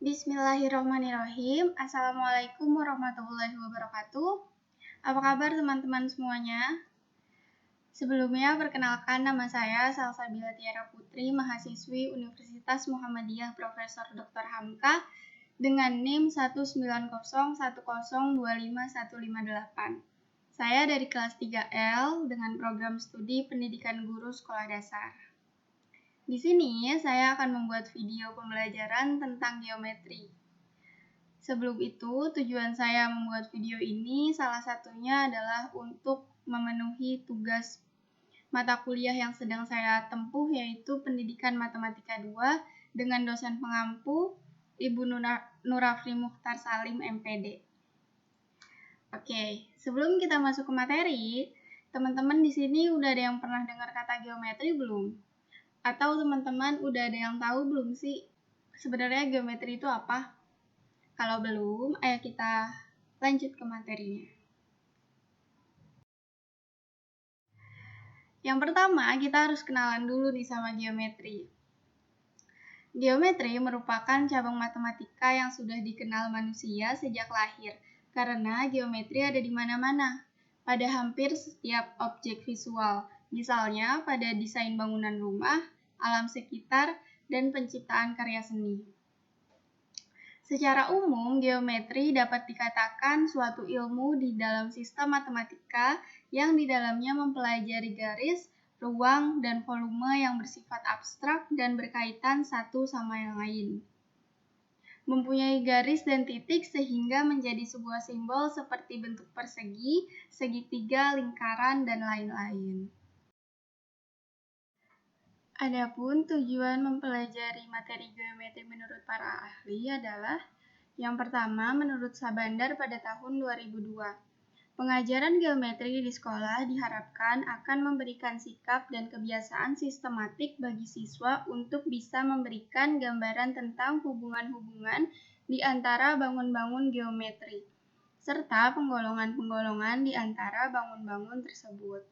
Bismillahirrahmanirrahim. Assalamualaikum warahmatullahi wabarakatuh. Apa kabar teman-teman semuanya? Sebelumnya, perkenalkan nama saya Salsabila Tiara Putri, mahasiswi Universitas Muhammadiyah Profesor Dr. Hamka dengan NIM 19010255158. Saya dari kelas 3L dengan program studi Pendidikan Guru Sekolah Dasar. Di sini saya akan membuat video pembelajaran tentang geometri. Sebelum itu, tujuan saya membuat video ini salah satunya adalah untuk memenuhi tugas mata kuliah yang sedang saya tempuh, yaitu Pendidikan Matematika 2 dengan dosen pengampu Ibu Nurafri Mukhtar Salim, MPD. Oke, sebelum kita masuk ke materi, teman-teman di sini udah ada yang pernah dengar kata geometri belum? Atau teman-teman udah ada yang tahu belum sih sebenarnya geometri itu apa? Kalau belum, ayo kita lanjut ke materinya. Yang pertama, kita harus kenalan dulu nih sama geometri. Geometri merupakan cabang matematika yang sudah dikenal manusia sejak lahir, karena geometri ada di mana-mana, pada hampir setiap objek visual, misalnya pada desain bangunan rumah, alam sekitar, dan penciptaan karya seni. Secara umum, geometri dapat dikatakan suatu ilmu di dalam sistem matematika yang di dalamnya mempelajari garis, ruang, dan volume yang bersifat abstrak dan berkaitan satu sama yang lain. Mempunyai garis dan titik sehingga menjadi sebuah simbol seperti bentuk persegi, segitiga, lingkaran, dan lain-lain. Adapun tujuan mempelajari materi geometri menurut para ahli adalah yang pertama, menurut Sabandar pada tahun 2002, pengajaran geometri di sekolah diharapkan akan memberikan sikap dan kebiasaan sistematik bagi siswa untuk bisa memberikan gambaran tentang hubungan-hubungan di antara bangun-bangun geometri, serta penggolongan-penggolongan di antara bangun-bangun tersebut.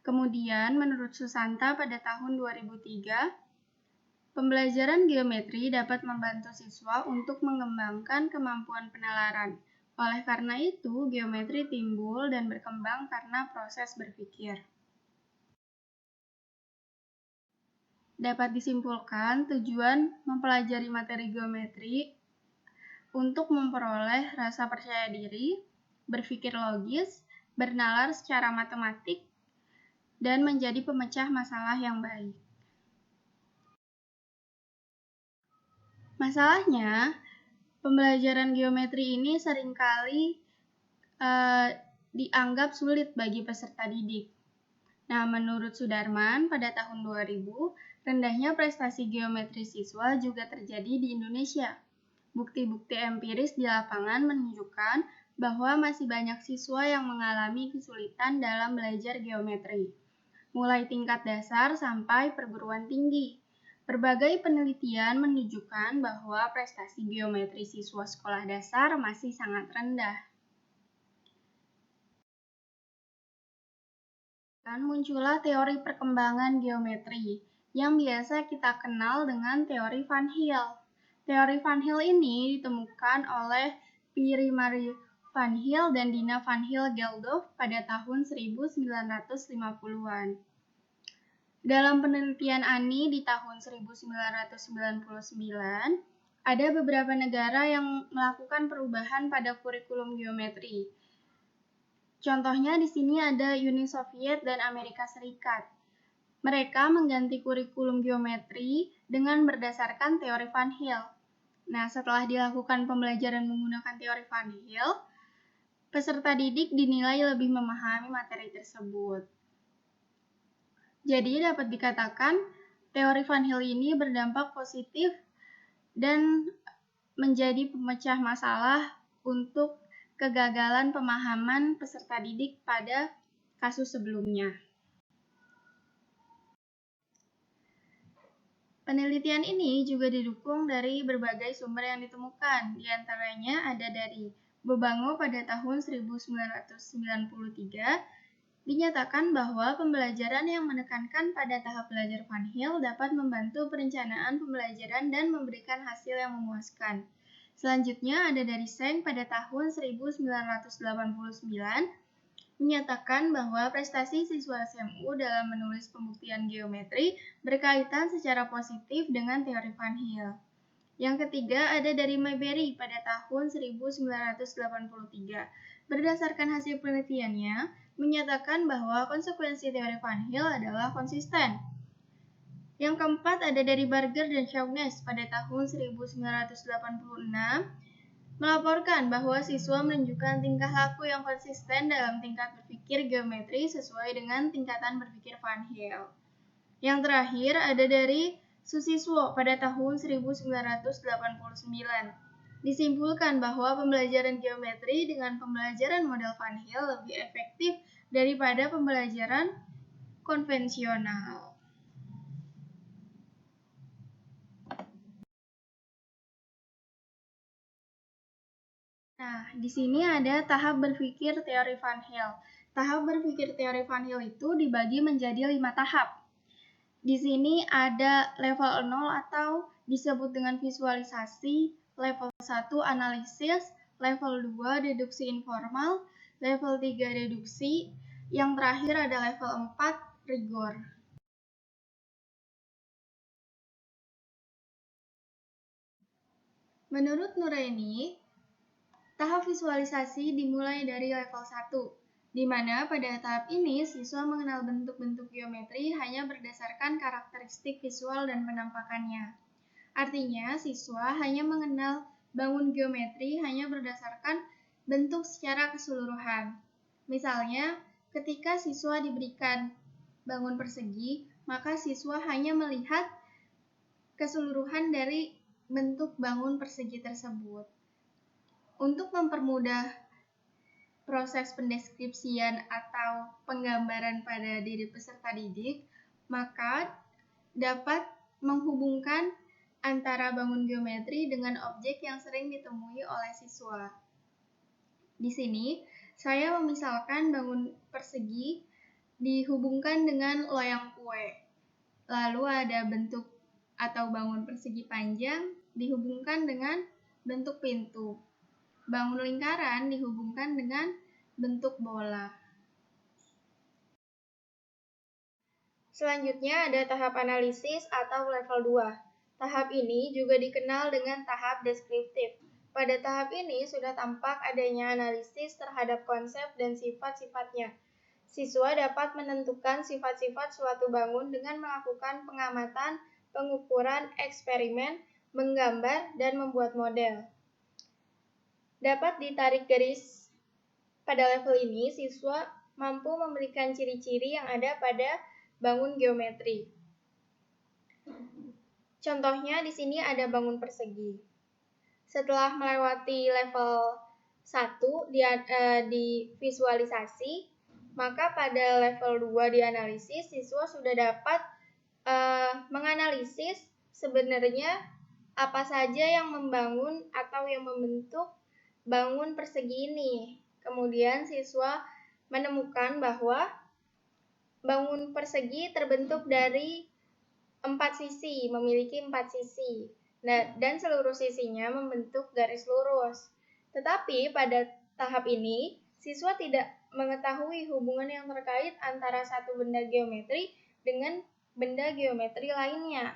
Kemudian, menurut Susanta pada tahun 2003, pembelajaran geometri dapat membantu siswa untuk mengembangkan kemampuan penalaran. Oleh karena itu, geometri timbul dan berkembang karena proses berpikir. Dapat disimpulkan, tujuan mempelajari materi geometri untuk memperoleh rasa percaya diri, berpikir logis, bernalar secara matematik, dan menjadi pemecah masalah yang baik. Masalahnya, pembelajaran geometri ini seringkali dianggap sulit bagi peserta didik. Nah, menurut Sudarman pada tahun 2000, rendahnya prestasi geometri siswa juga terjadi di Indonesia. Bukti-bukti empiris di lapangan menunjukkan bahwa masih banyak siswa yang mengalami kesulitan dalam belajar geometri, mulai tingkat dasar sampai perguruan tinggi. Berbagai penelitian menunjukkan bahwa prestasi geometri siswa sekolah dasar masih sangat rendah. Dan muncullah teori perkembangan geometri, yang biasa kita kenal dengan teori Van Heel. Teori Van Heel ini ditemukan oleh Pierre Marie Van Heel dan Dina Van Heel Geldof pada tahun 1950-an. Dalam penelitian Ani di tahun 1999, ada beberapa negara yang melakukan perubahan pada kurikulum geometri. Contohnya di sini ada Uni Soviet dan Amerika Serikat. Mereka mengganti kurikulum geometri dengan berdasarkan teori Van Heel. Nah, setelah dilakukan pembelajaran menggunakan teori Van Heel, peserta didik dinilai lebih memahami materi tersebut. Jadi dapat dikatakan teori Van Heel ini berdampak positif dan menjadi pemecah masalah untuk kegagalan pemahaman peserta didik pada kasus sebelumnya. Penelitian ini juga didukung dari berbagai sumber yang ditemukan, di antaranya ada dari Bobango pada tahun 1993, Dinyatakan bahwa pembelajaran yang menekankan pada tahap belajar Van Hill dapat membantu perencanaan pembelajaran dan memberikan hasil yang memuaskan. Selanjutnya ada dari Seng pada tahun 1989 menyatakan bahwa prestasi siswa SMU dalam menulis pembuktian geometri berkaitan secara positif dengan teori Van Hill. Yang ketiga ada dari Mayberry pada tahun 1983. Berdasarkan hasil penelitiannya, menyatakan bahwa konsekuensi teori Van Hill adalah konsisten. Yang keempat ada dari Barger dan Shaughnessy pada tahun 1986, melaporkan bahwa siswa menunjukkan tingkah laku yang konsisten dalam tingkat berpikir geometri sesuai dengan tingkatan berpikir Van Hill. Yang terakhir ada dari Susiswo pada tahun 1989. Disimpulkan bahwa pembelajaran geometri dengan pembelajaran model Van Hill lebih efektif daripada pembelajaran konvensional. Nah, di sini ada tahap berpikir teori Van Hill. Tahap berpikir teori Van Hill itu dibagi menjadi 5 tahap. Di sini ada level 0 atau disebut dengan visualisasi, level 1 analisis, level 2 deduksi informal, level 3 deduksi, yang terakhir ada level 4 rigor. Menurut Nuraini, tahap visualisasi dimulai dari level 1, di mana pada tahap ini siswa mengenal bentuk-bentuk geometri hanya berdasarkan karakteristik visual dan penampakannya. Artinya, siswa hanya mengenal bangun geometri hanya berdasarkan bentuk secara keseluruhan. Misalnya, ketika siswa diberikan bangun persegi, maka siswa hanya melihat keseluruhan dari bentuk bangun persegi tersebut. Untuk mempermudah proses pendeskripsian atau penggambaran pada diri peserta didik, maka dapat menghubungkan antara bangun geometri dengan objek yang sering ditemui oleh siswa. Di sini, saya memisalkan bangun persegi dihubungkan dengan loyang kue. Lalu ada bentuk atau bangun persegi panjang dihubungkan dengan bentuk pintu. Bangun lingkaran dihubungkan dengan bentuk bola. Selanjutnya ada tahap analisis atau level 2. Tahap ini juga dikenal dengan tahap deskriptif. Pada tahap ini sudah tampak adanya analisis terhadap konsep dan sifat-sifatnya. Siswa dapat menentukan sifat-sifat suatu bangun dengan melakukan pengamatan, pengukuran, eksperimen, menggambar, dan membuat model. Dapat ditarik garis pada level ini, siswa mampu memberikan ciri-ciri yang ada pada bangun geometri. Contohnya di sini ada bangun persegi. Setelah melewati level 1 di visualisasi, maka pada level 2 di analisis, siswa sudah dapat menganalisis sebenarnya apa saja yang membangun atau yang membentuk bangun persegi ini. Kemudian siswa menemukan bahwa bangun persegi terbentuk dari 4 sisi, memiliki 4 sisi. Nah, dan seluruh sisinya membentuk garis lurus. Tetapi pada tahap ini, siswa tidak mengetahui hubungan yang terkait antara satu benda geometri dengan benda geometri lainnya.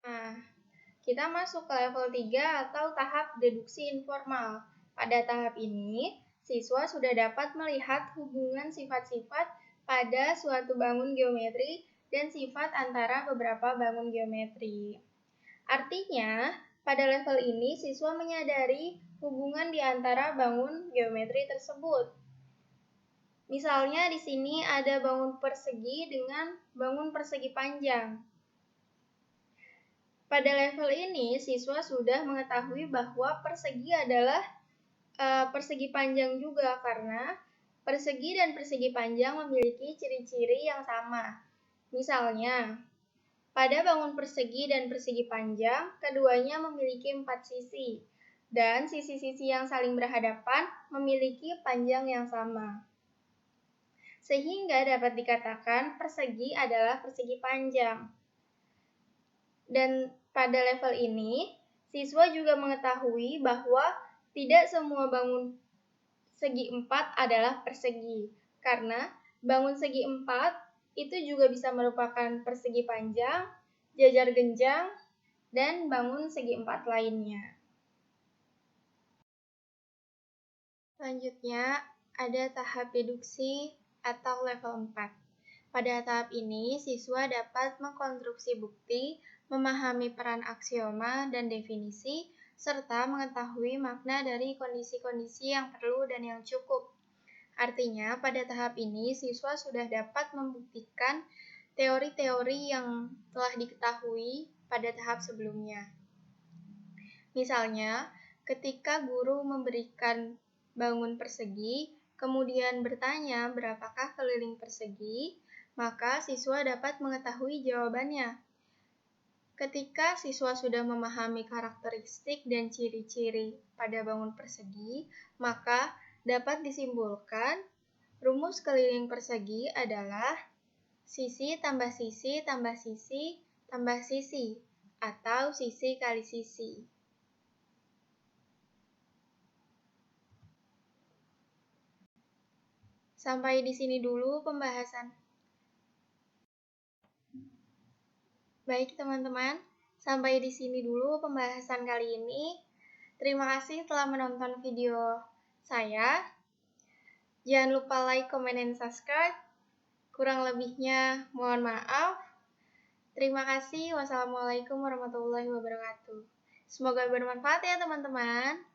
Nah, kita masuk ke level 3 atau tahap deduksi informal. Pada tahap ini, siswa sudah dapat melihat hubungan sifat-sifat pada suatu bangun geometri dan sifat antara beberapa bangun geometri. Artinya, pada level ini siswa menyadari hubungan di antara bangun geometri tersebut. Misalnya di sini ada bangun persegi dengan bangun persegi panjang. Pada level ini, siswa sudah mengetahui bahwa persegi adalah persegi panjang juga karena persegi dan persegi panjang memiliki ciri-ciri yang sama. Misalnya, pada bangun persegi dan persegi panjang, keduanya memiliki 4 sisi. dan sisi-sisi yang saling berhadapan memiliki panjang yang sama. Sehingga dapat dikatakan persegi adalah persegi panjang. Dan pada level ini, siswa juga mengetahui bahwa tidak semua bangun segi 4 adalah persegi, karena bangun segi 4 itu juga bisa merupakan persegi panjang, jajar genjang, dan bangun segi 4 lainnya. Selanjutnya, ada tahap deduksi atau level 4. Pada tahap ini, siswa dapat mengkonstruksi bukti, memahami peran aksioma dan definisi, serta mengetahui makna dari kondisi-kondisi yang perlu dan yang cukup. Artinya, pada tahap ini, siswa sudah dapat membuktikan teori-teori yang telah diketahui pada tahap sebelumnya. Misalnya, ketika guru memberikan bangun persegi, kemudian bertanya berapakah keliling persegi, maka siswa dapat mengetahui jawabannya. Ketika siswa sudah memahami karakteristik dan ciri-ciri pada bangun persegi, maka dapat disimpulkan rumus keliling persegi adalah sisi tambah sisi tambah sisi tambah sisi, atau sisi kali sisi. Sampai di sini dulu pembahasan. Baik teman-teman, sampai di sini dulu pembahasan kali ini. Terima kasih telah menonton video saya. Jangan lupa like, comment, dan subscribe. Kurang lebihnya mohon maaf. Terima kasih. Wassalamualaikum warahmatullahi wabarakatuh. Semoga bermanfaat ya teman-teman.